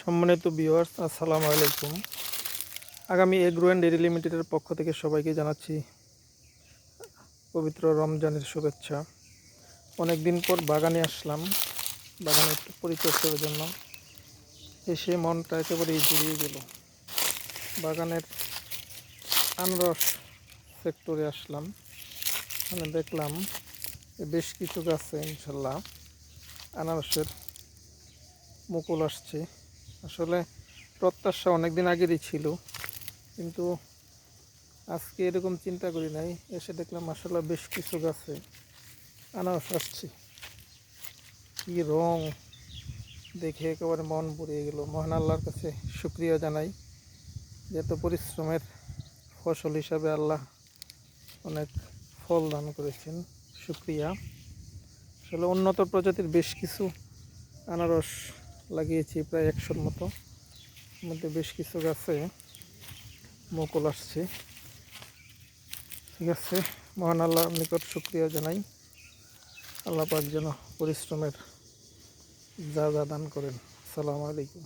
সম্মানিত ভিউয়ার্স, আসসালামু আলাইকুম। আগামী এগ্রো অ্যান্ড ডেইরি লিমিটেডের পক্ষ থেকে সবাইকে জানাচ্ছি পবিত্র রমজানের শুভেচ্ছা। অনেক দিন পর বাগানে আসলাম, বাগানে একটু পরিচর্যার জন্য। এসে মনটা একেবারেই জুড়িয়ে গেল। বাগানের আনারস সেক্টরে আসলাম, মানে দেখলাম বেশ কিছু গাছে ইনশাল্লাহ আনারসের মুকুল আসছে। আসলে প্রত্যাশা অনেকদিন আগেরই ছিল, কিন্তু আজকে এরকম চিন্তা করি নাই। এসে দেখলাম আসলে বেশ কিছু গাছে আনারস আসছে। কি রং দেখে একেবারে মন ভরিয়ে গেল। মহান আল্লাহর কাছে শুকরিয়া জানাই, যেহেতু পরিশ্রমের ফসল হিসাবে আল্লাহ অনেক ফল দান করেছেন। শুকরিয়া। আসলে উন্নত প্রজাতির বেশ কিছু আনারস লাগিয়েছি, প্রায় 100-র মতো। মধ্যে বেশ কিছু গাছে মুকুল আসছে। ঠিক আছে, মহান আল্লাহর নিকট শুকরিয়া জানাই। আল্লাহ পাক যেন পরিশ্রমের যা দান করেন। আসসালামু আলাইকুম।